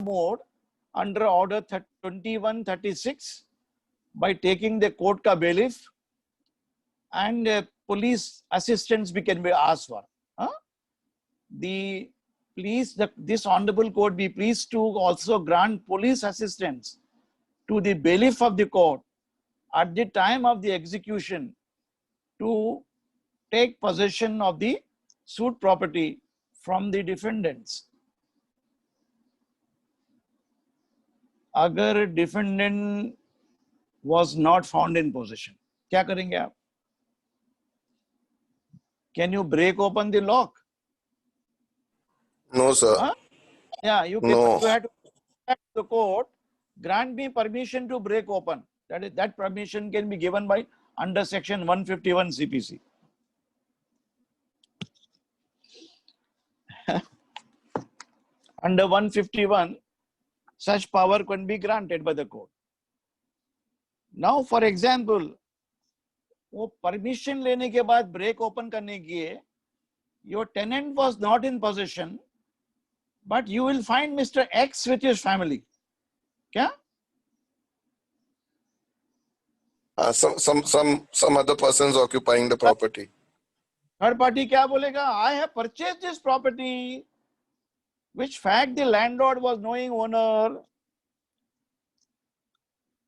mode under order 2136 by taking the court ka bailiff and police assistance we can be asked for. This honorable court be pleased to also grant police assistance to the bailiff of the court at the time of the execution to take possession of the suit property from the defendants. अगर defendant was not found in possession, क्या करेंगे आप? Can you break open the lock? No, sir. Yeah, you can. No. You have to ask the court, grant me permission to break open. That permission can be given by under section 151 CPC. Under 151, such power can be granted by the court. Now, for example, वो permission लेने के बाद break open करने के, your tenant was not in possession, but you will find Mr. X with his family. क्या? Some other persons occupying the property. Third party क्या बोलेगा? I have purchased this property, which fact the landlord was knowing owner.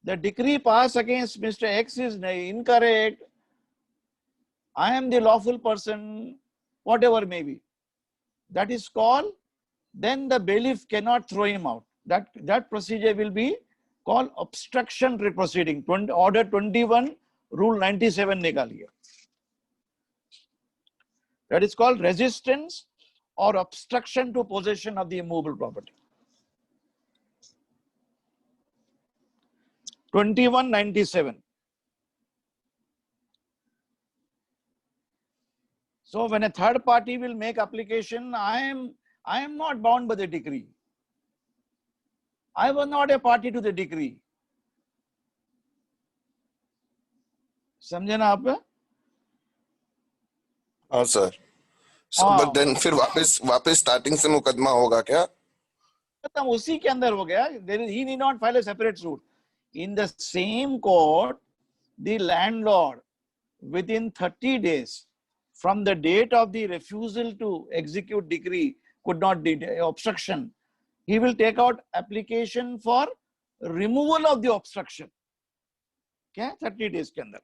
The decree passed against Mr. X is incorrect. I am the lawful person, whatever may be. That is called, then the bailiff cannot throw him out. That procedure will be called obstruction proceeding. Order 21, Rule 97 निकालिए. That is called resistance or obstruction to possession of the immovable property. 2197. So when a third party will make application, I am not bound by the decree. I was not a party to the decree. समझे ना आप? हाँ sir. But then फिर वापस starting से मुकदमा होगा क्या? खत्म उसी के अंदर हो गया. He need not file a separate suit. In the same court, the landlord within 30 days from the date of the refusal to execute decree could not do obstruction. He will take out application for removal of the obstruction. क्या 30 days के अंदर.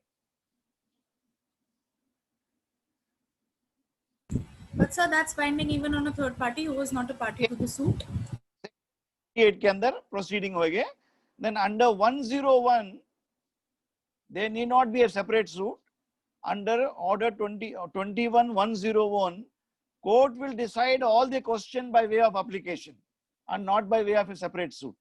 But sir, that's binding even on a third party who was not a party to the suit. 8 के अंदर proceeding होएगे. Then under 101, there need not be a separate suit. Under order 21-101, court will decide all the question by way of application and not by way of a separate suit.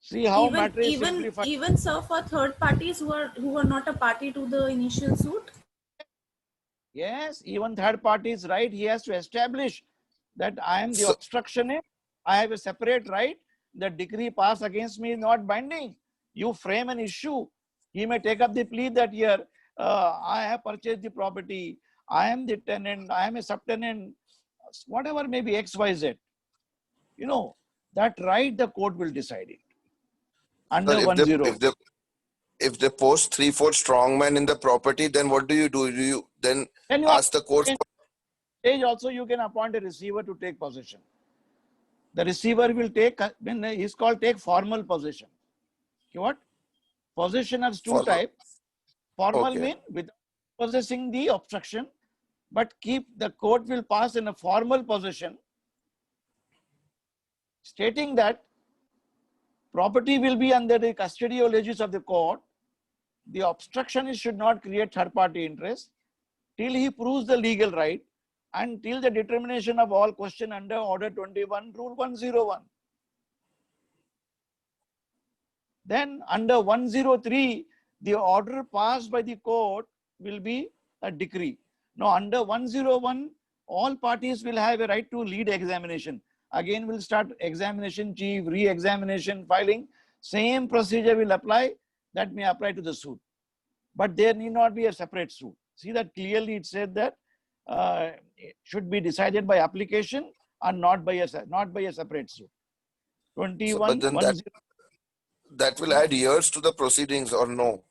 See how matter is simplified. Even sir, for third parties who are not a party to the initial suit. Yes, even third party is right. He has to establish that I am the obstructionist. I have a separate right. The decree passed against me is not binding. You frame an issue. He may take up the plea that here I have purchased the property. I am the tenant. I am a subtenant. Whatever may be X, Y, Z. You know, that right the court will decide it. Under 10. If they post 3/4 strongman in the property, then what do? You then ask the court? Stage also you can appoint a receiver to take possession. The receiver will take, when he's called take formal possession. What? Possession has two types. Formal mean with possessing the obstruction, but the court will pass in a formal possession, stating that property will be under the custodial legis of the court. The obstructionist should not create third party interest till he proves the legal right and till the determination of all question under order 21, rule 101. Then under 103, the order passed by the court will be a decree. Now under 101, all parties will have a right to lead examination. Again, we'll start examination chief, re-examination, filing. Same procedure will apply. That may apply to the suit. But there need not be a separate suit. See that clearly it said that should be decided by application and not by a separate suit. So, 21 but then that will add years to the proceedings, or no?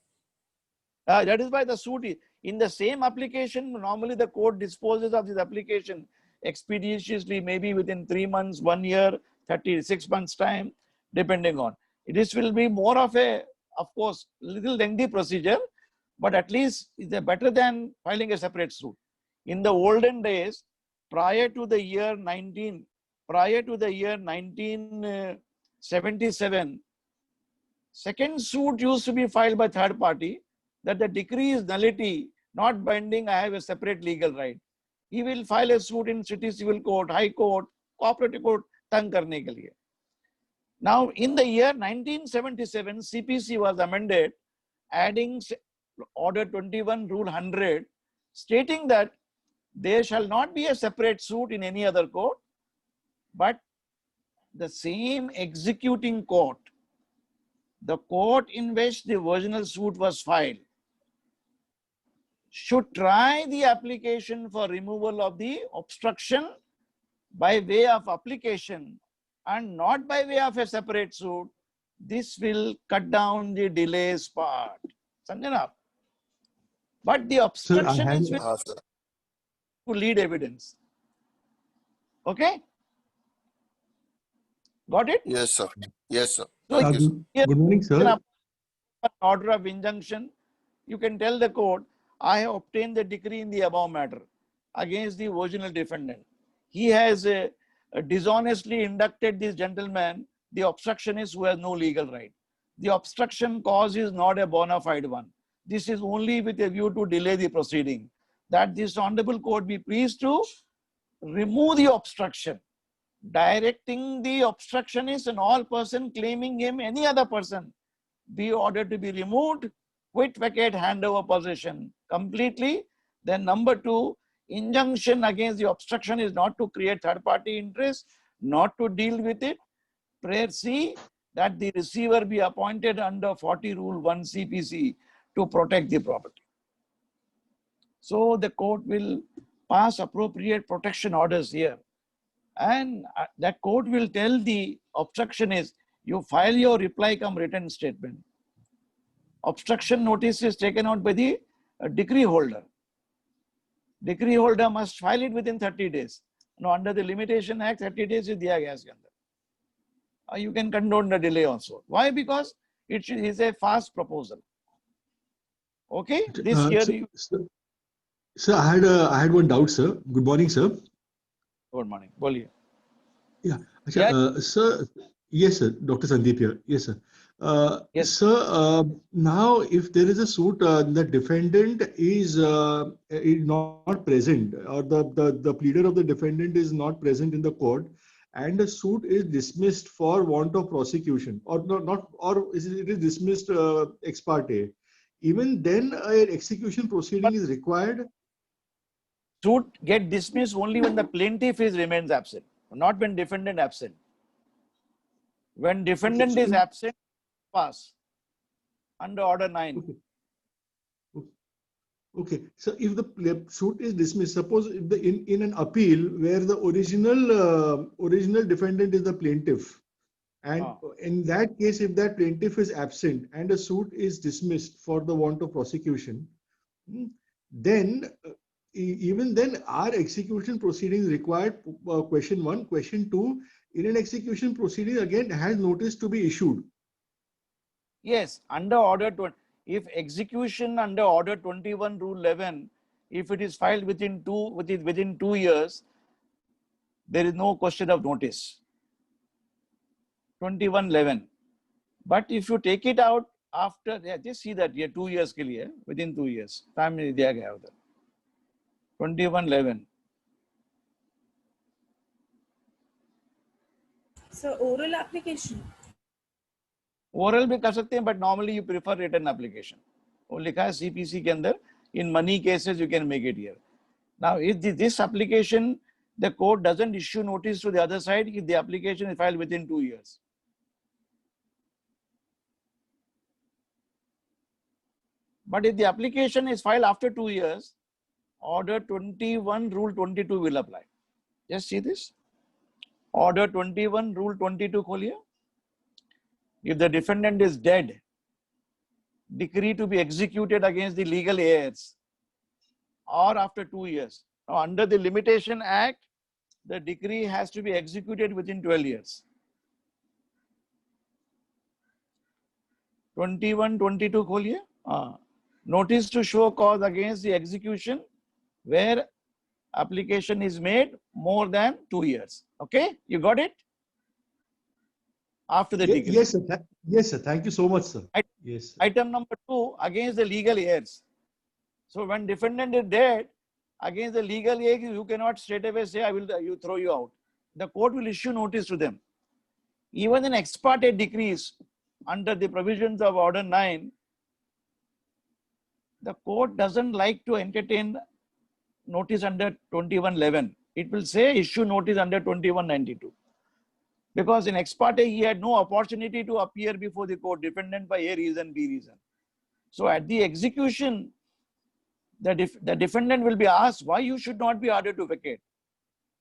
that is why the suit is in the same application. Normally, the court disposes of this application expeditiously, maybe within 3 months, 1 year, 36 months time, depending on. This will be more of a, of course, little lengthy procedure, but at least it's better than filing a separate suit. In the olden days, prior to the year 1977, second suit used to be filed by third party that the decree is nullity, not binding, I have a separate legal right. He will file a suit in city civil court, high court, cooperative court, tang karne ke liye. Now, in the year 1977, CPC was amended, adding Order 21, Rule 100, stating that there shall not be a separate suit in any other court, but the same executing court, the court in which the original suit was filed, should try the application for removal of the obstruction by way of application and not by way of a separate suit. This will cut down the delays part. Sanjana. But the obstruction is with to lead evidence. Okay? Got it? Yes, sir. Yes, sir. So Thank you, sir. Good morning, sir. Order of injunction, you can tell the court, I have obtained the decree in the above matter against the original defendant. He has dishonestly inducted this gentleman, the obstructionist who has no legal right. The obstruction cause is not a bona fide one. This is only with a view to delay the proceeding. That this honorable court be pleased to remove the obstruction, directing the obstructionist and all person claiming him, any other person, be ordered to be removed, quit, vacate, hand over possession completely. Then number 2, injunction against the obstruction is not to create third party interest, not to deal with it. Prayer C, that the receiver be appointed under 40 Rule 1 CPC to protect the property. So the court will pass appropriate protection orders here. And that court will tell the obstructionist, you file your reply come written statement. Obstruction notice is taken out by the decree holder. Decree holder must file it within 30 days. Now, under the Limitation Act, 30 days is diya gaya iske andar. You can condone the delay also. Why? Because it is a fast proposal. Okay? This year. Sir, I had one doubt, sir. Good morning, sir. Good morning. Boliye. Yeah. Sir, yes, sir. Dr. Sandeep here. Yes, sir. Yes. Sir, now if there is a suit, the defendant is not present, or the pleader of the defendant is not present in the court, and the suit is dismissed for want of prosecution, or it is dismissed ex parte. Even then, an execution proceeding is required. Suit get dismissed only when the plaintiff remains absent, not when defendant absent. When defendant is absent, pass under Order 9. Okay. So if the suit is dismissed, suppose if in an appeal where the original defendant is the plaintiff, and in that case, if that plaintiff is absent and a suit is dismissed for the want of prosecution, then even then our execution proceedings required, question 1. Question 2, in an execution proceeding again has notice to be issued. Yes, under Order 20. If execution under Order 21, Rule 11, if it is filed within 2 years, there is no question of notice. 21/11. But if you take it out after, just see that here 2 years ke liye, within 2 years, time is diya gaya udhar. 21/11. So oral application. Oral भी कर सकते हैं, but normally you prefer written application. वो लिखा है CPC के अंदर. In money cases, you can make it here. Now, if this application, the court doesn't issue notice to the other side if the application is filed within 2 years. But if the application is filed after 2 years, Order 21, Rule 22 will apply. Just see this. Order 21, Rule 22 खोलिए. If the defendant is dead, decree to be executed against the legal heirs or after 2 years. Now, under the Limitation Act, the decree has to be executed within 12 years. 21, 22 खोलिए. Notice to show cause against the execution where application is made more than 2 years. Okay, you got it? After the decree. Yes, sir. Yes, sir. Thank you so much, sir. Yes. Sir. Item number 2, against the legal heirs. So when defendant is dead, against the legal heirs, you cannot straight away say, I will throw you out. The court will issue notice to them. Even in ex parte decrees, under the provisions of Order 9, the court doesn't like to entertain notice under 2111. It will say issue notice under 2192. Because in ex parte, he had no opportunity to appear before the court, defendant by A reason, B reason. So at the execution, the defendant will be asked why you should not be ordered to vacate.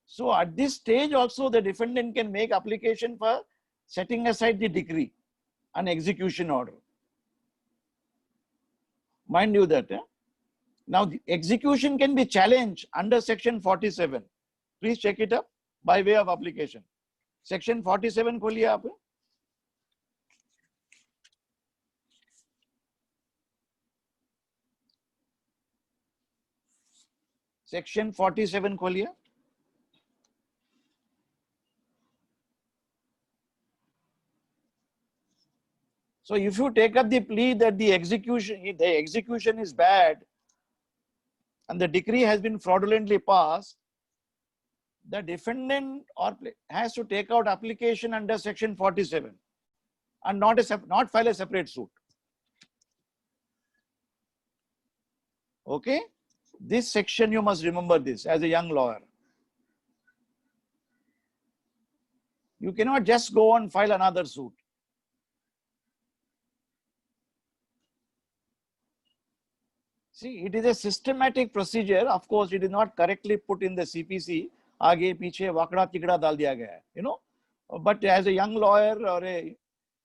So at this stage also, the defendant can make application for setting aside the decree, an execution order. Mind you that. Now, the execution can be challenged under Section 47. Please check it up by way of application. Section 47 खोलिए आप. Section 47 खोलिए. So if you take up the plea that the execution is bad and the decree has been fraudulently passed, the defendant has to take out application under Section 47 and not file a separate suit. Okay? This section, you must remember this as a young lawyer. You cannot just go and file another suit. See, it is a systematic procedure. Of course, it is not correctly put in the CPC. आगे पीछे वाकड़ा तिकड़ा डाल दिया गया है, you know. But as a young lawyer or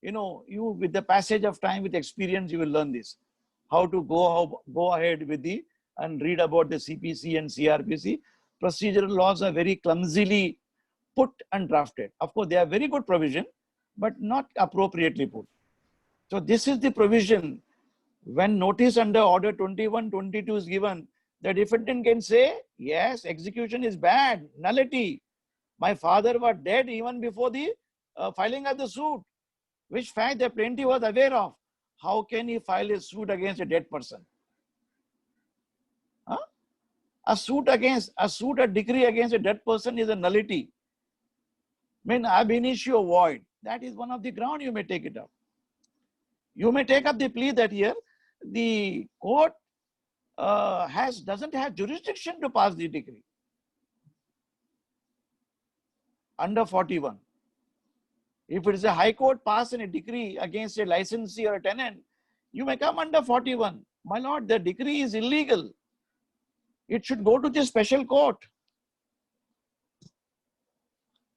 you with the passage of time, with experience, you will learn this. How to go ahead with and read about the CPC and CRPC. Procedural laws are very clumsily put and drafted. Of course, they are very good provision, but not appropriately put. So this is the provision. When notice under Order 2122 is given, the defendant can say, yes, execution is bad, nullity. My father was dead even before the filing of the suit, which fact the plaintiff was aware of. How can he file a suit against a dead person? Huh? A decree against a dead person is a nullity. I mean, ab initio void. That is one of the ground you may take it up. You may take up the plea that here the court doesn't have jurisdiction to pass the decree under 41. If it is a high court passing a decree against a licensee or a tenant, you may come under 41. My lord, the decree is illegal. It should go to the special court.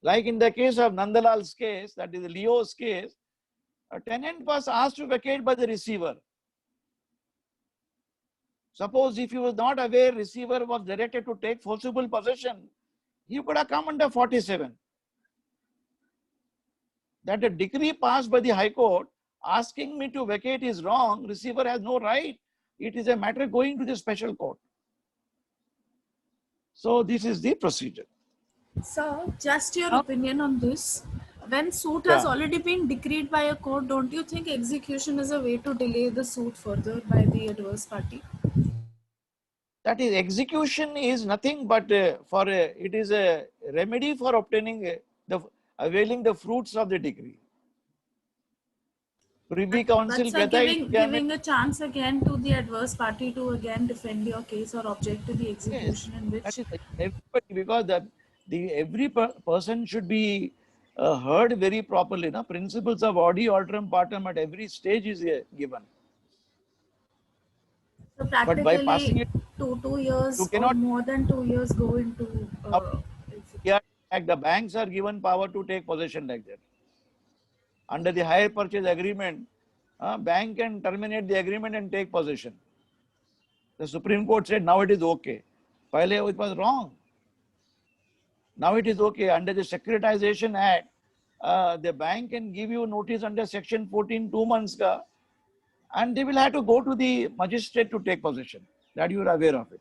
Like in the case of Nandalal's case, that is Leo's case, a tenant was asked to vacate by the receiver. Suppose if he was not aware, receiver was directed to take forcible possession, he could have come under 47. That a decree passed by the High Court asking me to vacate is wrong, receiver has no right. It is a matter going to the special court. So this is the procedure. Sir, just your opinion on this. When suit has already been decreed by a court, don't you think execution is a way to delay the suit further by the adverse party? That is, execution is nothing but it is a remedy for obtaining availing the fruits of the decree. Privy Council giving a chance again to the adverse party to again defend your case or object to the execution, in which everybody, because every person should be heard very properly. No? Principles of audi alteram partem at every stage is given. So But by passing practically it, 2 years you or cannot. more than 2 years go into The banks are given power to take possession like that. Under the hire purchase agreement, bank can terminate the agreement and take possession. The Supreme Court said now it is okay. Earlier it was wrong. Now it is okay. Under the Securitization Act, the bank can give you notice under Section 14, 2 months ka, and they will have to go to the magistrate to take possession. That you are aware of it,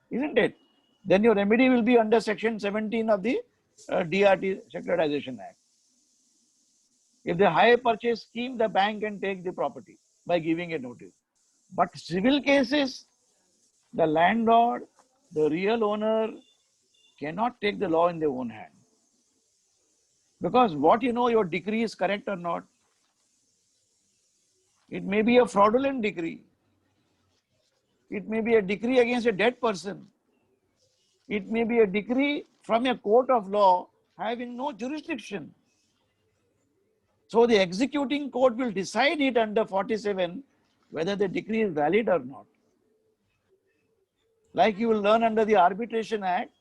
isn't it? Then your remedy will be under Section 17 of the DRT Securitization Act. If the hire purchase scheme, the bank can take the property by giving a notice. But civil cases, the landlord, the real owner cannot take the law in their own hand. Because what you know, your decree is correct or not. It may be a fraudulent decree. It may be a decree against a dead person. It may be a decree from a court of law having no jurisdiction. So the executing court will decide it under 47 whether the decree is valid or not. Like you will learn under the Arbitration Act,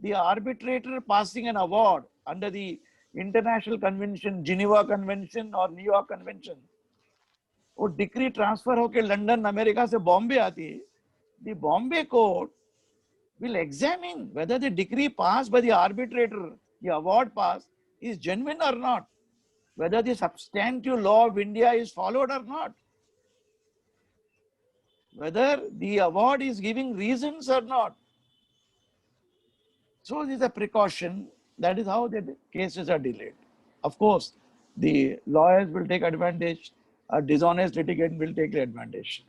the arbitrator passing an award under the International Convention, Geneva Convention or New York Convention, वो decree transfer होकर London America से बॉम्बे आती है, the Bombay court will examine whether the decree passed by the arbitrator, the award passed, is genuine or not, whether the substantive law of India is followed or not, whether the award is giving reasons or not. So this is a precaution. That is how the cases are delayed. Of course, the lawyers will take advantage, a dishonest litigant will take advantage.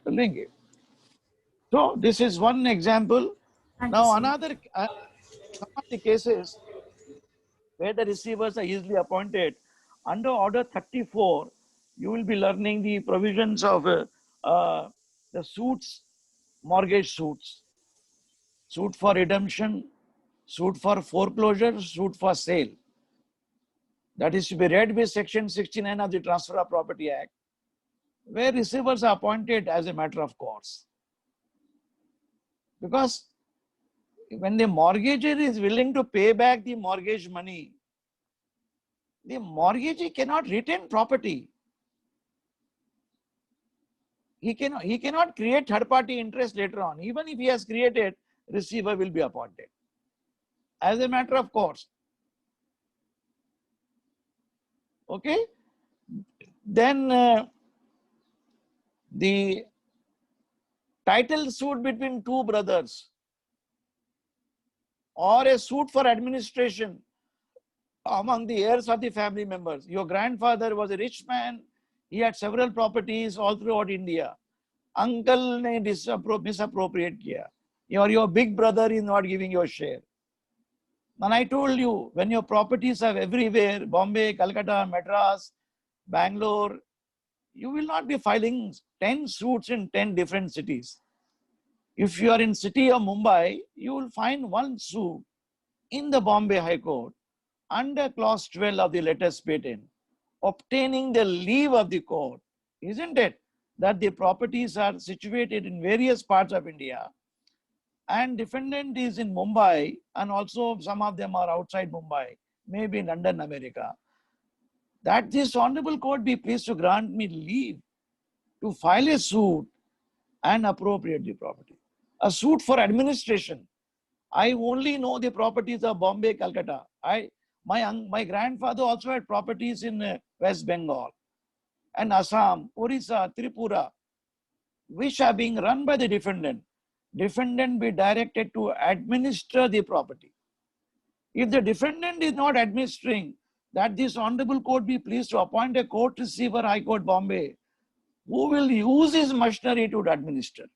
So this is one example. Thank Now you, sir. another, some of the cases where the receivers are easily appointed, under Order 34, you will be learning the provisions of the suits, mortgage suits, suit for redemption, suit for foreclosure, suit for sale. That is to be read with Section 69 of the Transfer of Property Act, where receivers are appointed as a matter of course. Because when the mortgagor is willing to pay back the mortgage money, the mortgagee cannot retain property. He cannot create third-party interest later on. Even if he has created, receiver will be appointed as a matter of course. Okay? Then the title suit between two brothers or a suit for administration among the heirs of the family members. Your grandfather was a rich man. He had several properties all throughout India. Uncle ne misappropriate kiya. Or your big brother is not giving your share. And I told you, when your properties are everywhere, Bombay, Calcutta, Madras, Bangalore, you will not be filing 10 suits in 10 different cities. If you are in city of Mumbai, you will find one suit in the Bombay High Court under clause 12 of the latest patent, obtaining the leave of the court, isn't it? That the properties are situated in various parts of India and defendant is in Mumbai and also some of them are outside Mumbai, maybe in London, America. That this honorable court be pleased to grant me leave to file a suit and appropriate the property. A suit for administration. I only know the properties of Bombay, Calcutta. My grandfather also had properties in West Bengal and Assam, Orissa, Tripura, which are being run by the defendant. Defendant be directed to administer the property. If the defendant is not administering, that this honorable court be pleased to appoint a court receiver, High Court, Bombay, who will use his machinery to administer.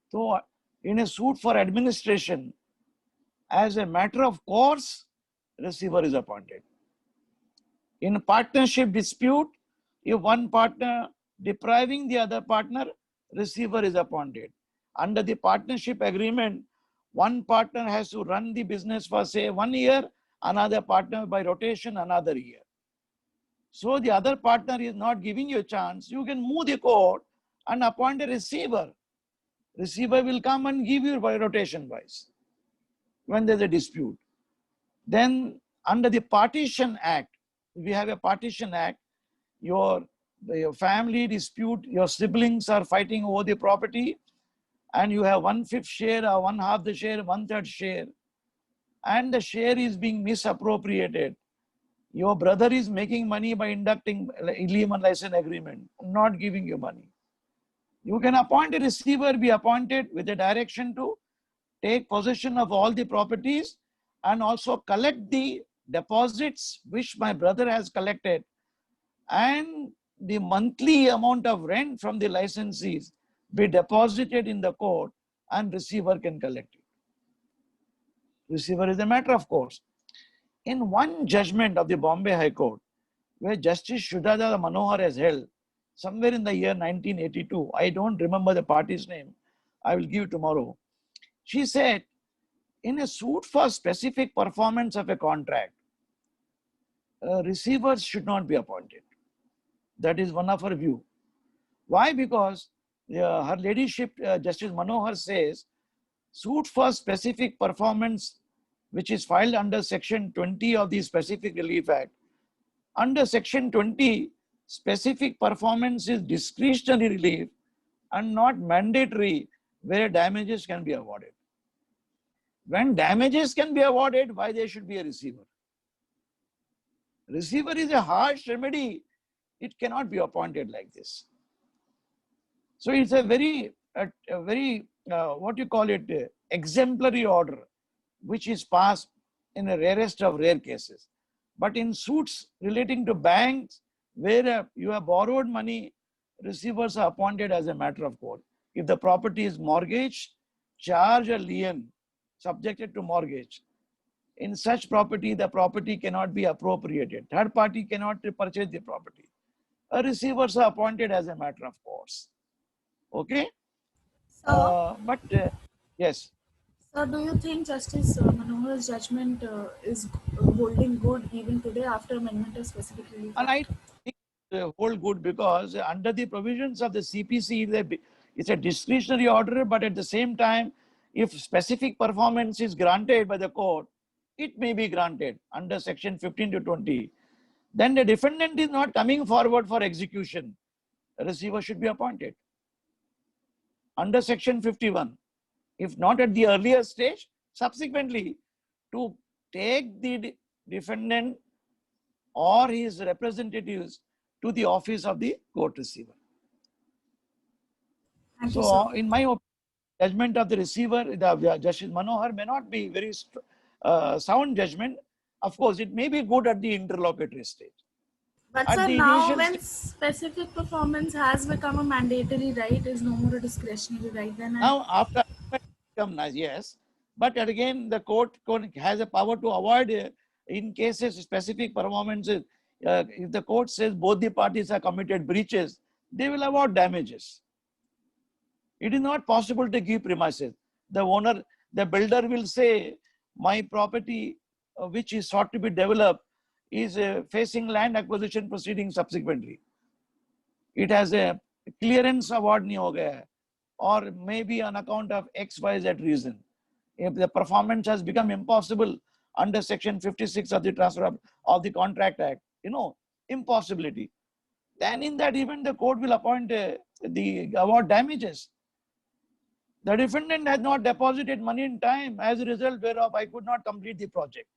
So, in a suit for administration, as a matter of course, receiver is appointed. In a partnership dispute, if one partner depriving the other partner, receiver is appointed. Under the partnership agreement, one partner has to run the business for say 1 year, another partner by rotation another year. So the other partner is not giving you a chance. You can move the court and appoint a receiver. Receiver will come and give you by rotation wise when there's a dispute. Then under the Partition Act, we have a Partition Act, your family dispute, your siblings are fighting over the property, and you have 1/5 share or 1/2 the share, 1/3 share, and the share is being misappropriated. Your brother is making money by inducting illegal license agreement, not giving you money. You can appoint a receiver, be appointed with a direction to take possession of all the properties and also collect the deposits which my brother has collected, and the monthly amount of rent from the licensees be deposited in the court, and receiver can collect it. Receiver is a matter of course. In one judgment of the Bombay High Court, where Justice Shujaata Manohar has held somewhere in the year 1982, I don't remember the party's name, I will give tomorrow. She said, in a suit for specific performance of a contract, receivers should not be appointed. That is one of her view. Why? Because her ladyship, Justice Manohar says, suit for specific performance, which is filed under Section 20 of the Specific Relief Act. Under Section 20, specific performance is discretionary relief and not mandatory, where damages can be awarded. When damages can be awarded, why there should be a receiver? Receiver is a harsh remedy. It cannot be appointed like this. So it's a very what you call it, exemplary order, which is passed in the rarest of rare cases. But in suits relating to banks, where you have borrowed money, receivers are appointed as a matter of course. If the property is mortgaged, charge a lien subjected to mortgage. In such property, the property cannot be appropriated. Third party cannot purchase the property. Receivers are appointed as a matter of course. Okay? Yes. So do you think Justice Manohar's judgment is holding good even today after amendment of Specific Relief Act? And I think hold good because under the provisions of the CPC, it's a discretionary order, but at the same time, if specific performance is granted by the court, it may be granted under Section 15 to 20. Then the defendant is not coming forward for execution. A receiver should be appointed under Section 51. If not at the earlier stage, subsequently to take the defendant or his representatives to the office of the court receiver. So in my opinion, judgment of the receiver, Justice Manohar, may not be very sound judgment. Of course, it may be good at the interlocutory stage. But sir, now when specific performance has become a mandatory right, is no more a discretionary right, then now after become yes, but again the court has a power to avoid in cases specific performances. If the court says both the parties have committed breaches, they will award damages. It is not possible to give premises. The owner, the builder will say, my property which is sought to be developed is facing land acquisition proceedings subsequently. It has a clearance award nahi ho gaya hai, or maybe on account of XYZ reason. If the performance has become impossible under Section 56 of the Transfer of the Contract Act, impossibility, then in that event the court will appoint the award damages. The defendant has not deposited money in time, as a result whereof I could not complete the project.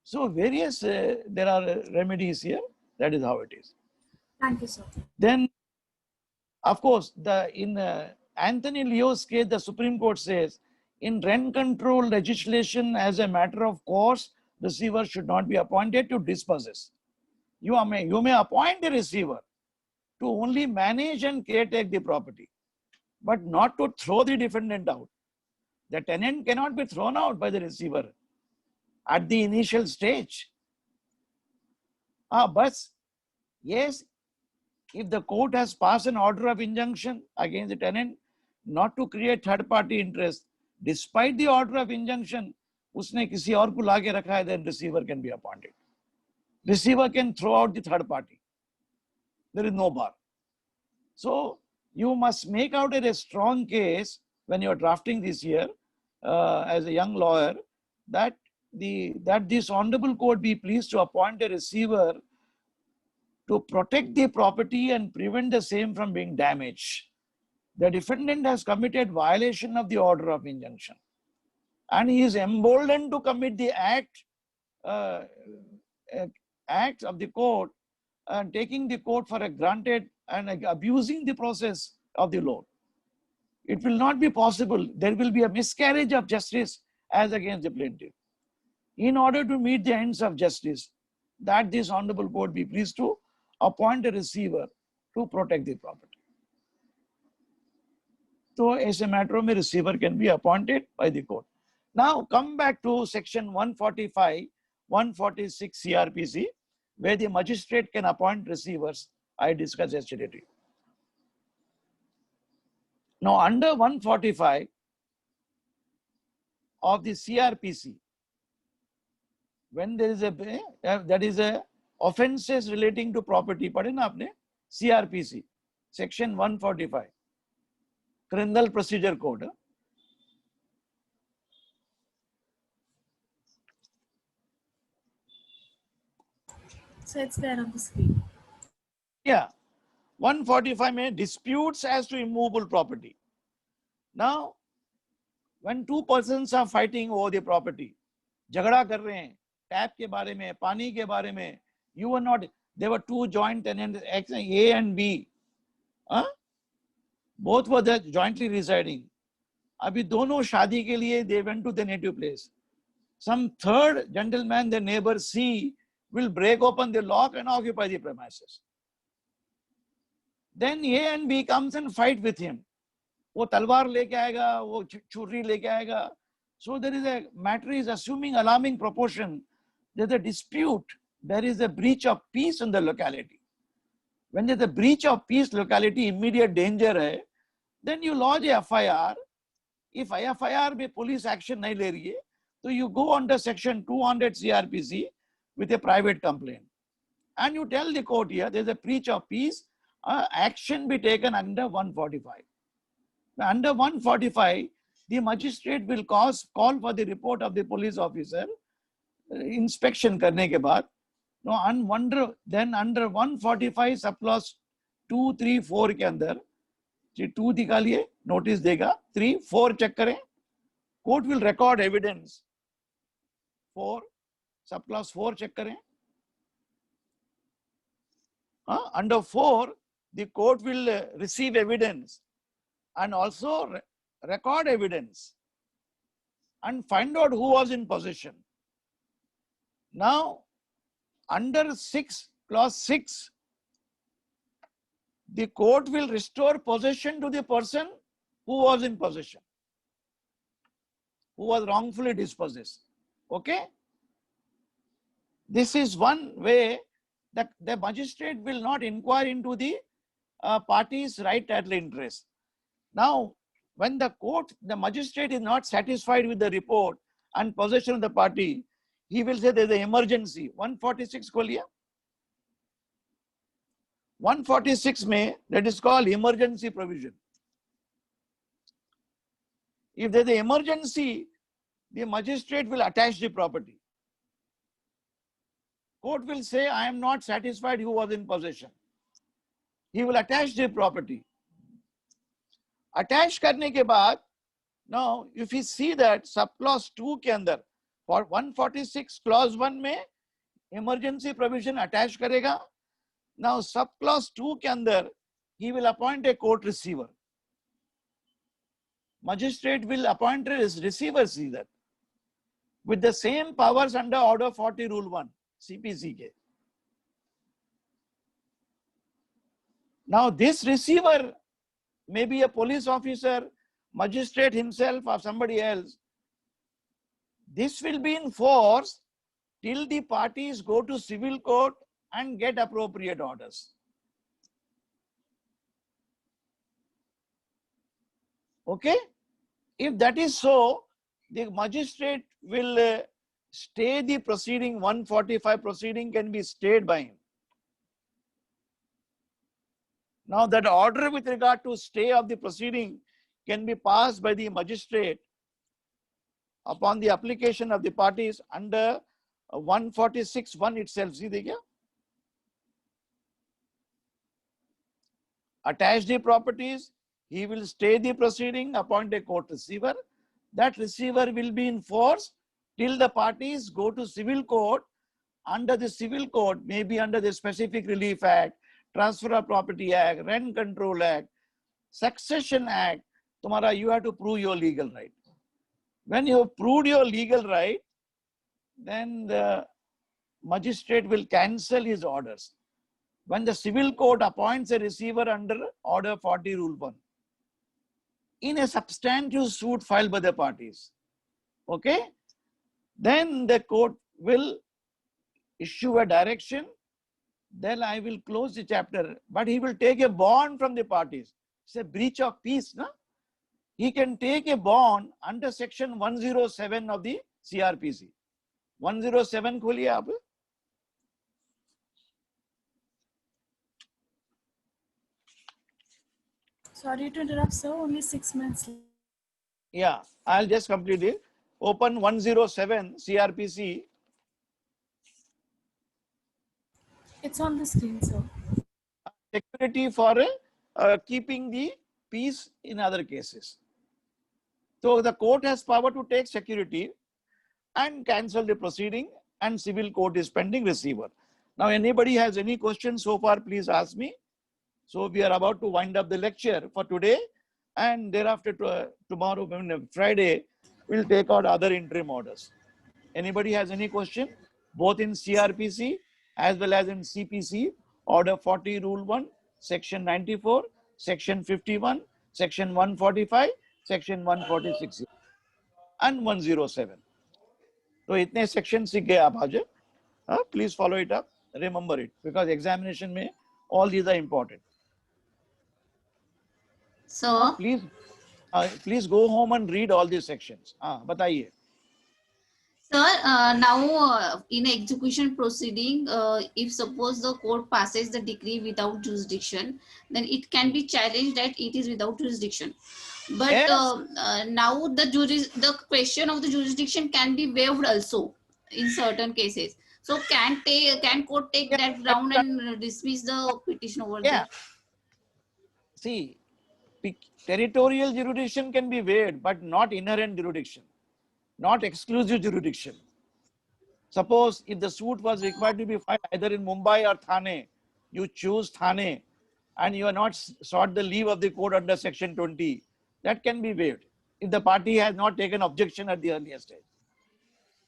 So various, there are remedies here. That is how it is. Thank you, sir. Then, of course, in Anthony Leo's case, the Supreme Court says, in rent control legislation as a matter of course, receiver should not be appointed to dispossess. You may appoint the receiver to only manage and caretake the property, but not to throw the defendant out. The tenant cannot be thrown out by the receiver at the initial stage. But yes, if the court has passed an order of injunction against the tenant not to create third party interest, despite the order of injunction, उसने किसी और को लाके रखा है, then receiver can be appointed. Receiver can throw out the third party. There is no bar. So you must make out a strong case when you're drafting this here as a young lawyer that this honorable court be pleased to appoint a receiver to protect the property and prevent the same from being damaged. The defendant has committed violation of the order of injunction, and he is emboldened to commit the acts of the court and taking the court for a granted and abusing the process of the law. It will not be possible. There will be a miscarriage of justice as against the plaintiff. In order to meet the ends of justice, that this honorable court be pleased to appoint a receiver to protect the property. So, as a matter of receiver can be appointed by the court. Now, come back to section 145, 146 CRPC, where the magistrate can appoint receivers. I discussed yesterday. Now, under 145 of the CRPC, when there is that is a offenses relating to property, padhe na apne CRPC, section 145, Criminal Procedure Code. So it's there on the screen. Yeah, 145 may disputes as to immovable property. Now, when two persons are fighting over the property, झगड़ा कर रहे हैं tap के बारे में, पानी के बारे में, you were not, there were two joint tenants, A and B. Both were there jointly residing. अभी दोनों शादी के लिए they went to the native place. Some third gentleman, the neighbor C, will break open the lock and occupy the premises. Then A and B comes and fight with him. वो तलवार लेके आएगा, वो छुरी लेके आएगा. So there is a matter is assuming alarming proportion. There's a dispute. There is a breach of peace in the locality. When there's a breach of peace locality, immediate danger hai, then you lodge a FIR. If FIR में police action नहीं ले रही है, so you go under section 200 CRPC with a private complaint. And you tell the court here, there's a breach of peace, action be taken under 145. Under 145, the magistrate will call for the report of the police officer, inspection करने के बाद. No, then under 145 subclause 2, 3, 4 के अंदर, 2 दिखालिए, notice देगा, 3, 4 check करें, court will record evidence. 4, subclause 4 check करें. Under 4, the court will receive evidence and also record evidence and find out who was in possession. Now, under 6, clause 6, the court will restore possession to the person who was in possession, who was wrongfully dispossessed. Okay? This is one way that the magistrate will not inquire into the party's right title interest. Now, when the magistrate is not satisfied with the report and possession of the party, he will say there is an emergency. 146 को लिया. 146 में, that is called emergency provision. If there is an emergency, the magistrate will attach the property. Court will say, I am not satisfied who was in possession. He will attach the property. Attach करने के बाद, now if you see that subclause 2 के अंदर, for 146 clause 1 में emergency provision attach करेगा. Now subclause 2 के अंदर, he will appoint a court receiver. Magistrate will appoint a receiver, see that, with the same powers under order 40 rule 1 CPC के. Now this receiver may be a police officer, magistrate himself or somebody else. This will be in force till the parties go to civil court and get appropriate orders. Okay? If that is so, the magistrate will stay the proceeding. 145 proceeding can be stayed by him. Now that order with regard to stay of the proceeding can be passed by the magistrate upon the application of the parties under 146(1) itself. See the attach the properties, he will stay the proceeding, appoint a court receiver. That receiver will be in force till the parties go to civil court. Under the civil court, maybe under the Specific Relief Act, Transfer of Property Act, Rent Control Act, Succession Act, tomorrow you have to prove your legal right. When you have proved your legal right, then the magistrate will cancel his orders. When the civil court appoints a receiver under Order 40 Rule 1, in a substantive suit filed by the parties, okay, then the court will issue a direction. Then I will close the chapter, but he will take a bond from the parties. It's a breach of peace, no? He can take a bond under section 107 of the CRPC. 107 खोलिए आप. Sorry to interrupt, sir. Only 6 minutes. Yeah, I'll just complete it. Open 107 CRPC. It's on the screen, sir. Security for keeping the peace in other cases. So the court has power to take security and cancel the proceeding, and civil court is pending receiver. Now, anybody has any questions so far, please ask me. So we are about to wind up the lecture for today, and thereafter tomorrow, Friday, we'll take out other interim orders. Anybody has any question? Both in CRPC as well as in CPC, Order 40 Rule 1, Section 94, Section 51, Section 145, Section 146 and 107. So itne sections सीख गए आप आज. Please follow it up, remember it, because examination में all these are important. So, Please go home and read all these sections. बताइए. sir, now in execution proceeding, if suppose the court passes the decree without jurisdiction, then it can be challenged that it is without jurisdiction. But Yes. Now the question of the jurisdiction can be waived also in certain cases. So can court take that ground and dismiss the petition over there? See, territorial jurisdiction can be waived, but not inherent jurisdiction, not exclusive jurisdiction. Suppose if the suit was required to be filed either in Mumbai or Thane, you choose Thane and you are not sought the leave of the court under Section 20, that can be waived if the party has not taken objection at the earlier stage.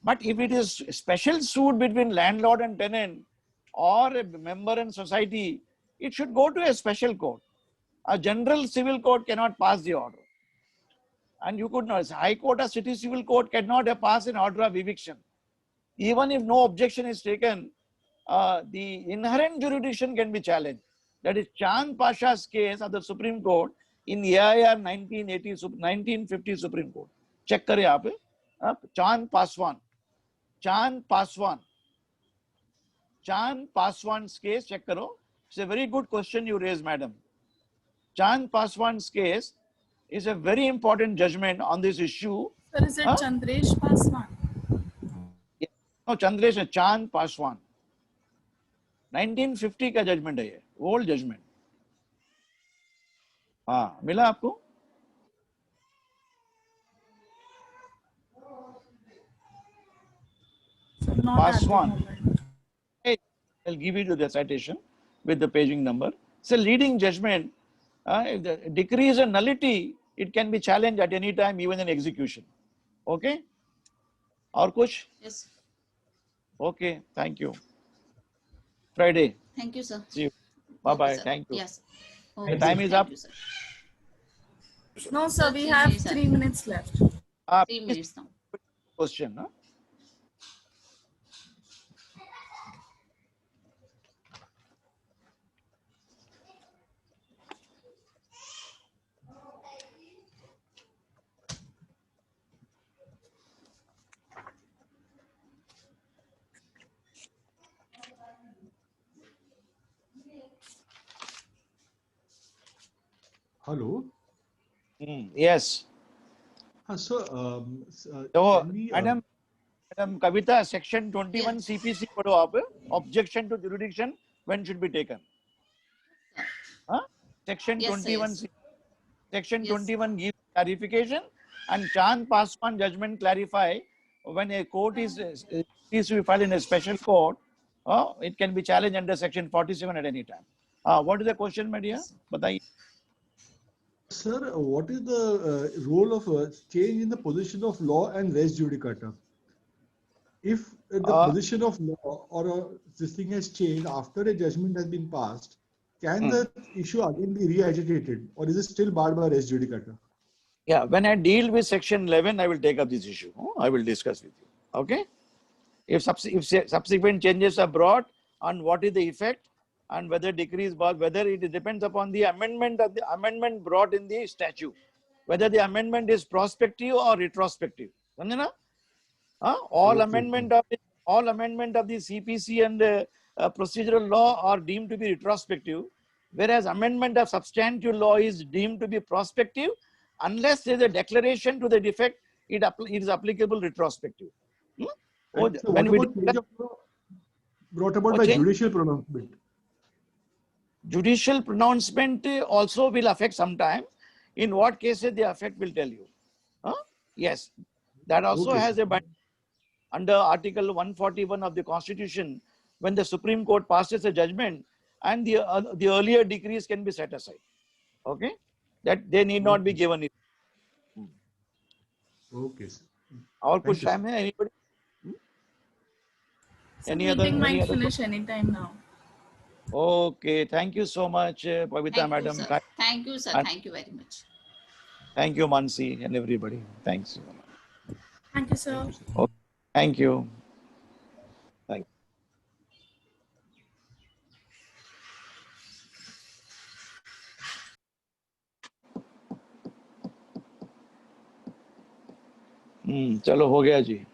But if it is a special suit between landlord and tenant or a member and society, it should go to a special court. A general civil court cannot pass the order. And you could not, High Court or City Civil Court cannot pass an order of eviction. Even if no objection is taken, the inherent jurisdiction can be challenged. That is Chand Pasha's case of the Supreme Court in AIR 1950 Supreme Court. Check kare aap. Chand Paswan. Chand Paswan's case, check karo. It's a very good question you raised, madam. Chand Paswan's case is a very important judgment on this issue. Sir, is it Chandresh Paswan? No, Chandresh, Chand Paswan. 1950 का judgement है ये, old judgement. हाँ, मिला आपको? Paswan. I'll give you the citation with the paging number. It's a leading judgment. If the decree is a nullity, it can be challenged at any time, even in execution. Okay? और कुछ? Yes. Okay, thank you. Friday. Thank you, sir. See you. Bye-bye. Okay, Thank you. Yes. The time is up. You, sir. No, sir, we 3 have minutes, 3 minutes left. 3 minutes now. Question. Huh? Hello. Yes. So, So, can we? Madam Kavita, Section 21 Yes. CPC पढ़ो आप. Objection to jurisdiction when should be taken? Huh? Section Yes, sir, 21. yes. Section Yes. 21 gives clarification, and Chand Paswan judgment clarify when a court is to be filed in a special court, it can be challenged under Section 47 at any time. What is the question, my dear? Bataiye. Sir, what is the role of change in the position of law and res judicata? If the Uh, position of law or this thing has changed after a judgment has been passed, can Hmm. the issue again be re-agitated, or is it still barred by res judicata? Yeah, when I deal with Section 11, I will take up this issue. I will discuss with you. Okay? If subsequent changes are brought, on what is the effect, and whether decree is brought, whether it depends upon the amendment brought in the statute, whether the amendment is prospective or retrospective. समझे ना? All Okay. amendment of the CPC and procedural law are deemed to be retrospective, whereas amendment of substantive law is deemed to be prospective, unless there is a declaration to the defect, it is applicable retrospective. And so, When what we about change of law brought about Oh, by change. judicial pronouncement? Judicial pronouncement also will affect sometime. In what cases the effect will tell you. Yes, that also Okay, has sir. a under Article 141 of the Constitution, when the Supreme Court passes a judgment and the earlier decrees can be set aside. Okay, that they need not be Okay, sir. given. Okay, sir. Or Thank kuch you, sir. time hai? Anybody? So Any other? meeting Any might other? finish anytime now. Okay, thank you so much, Pavitra Thank you, Madam. sir. Thank you, sir. And Thank you very much. thank you, Mansi, and everybody. Thanks. Thank you, sir. Thank you, sir. Okay. Thank you. Thank you. चलो हो गया जी.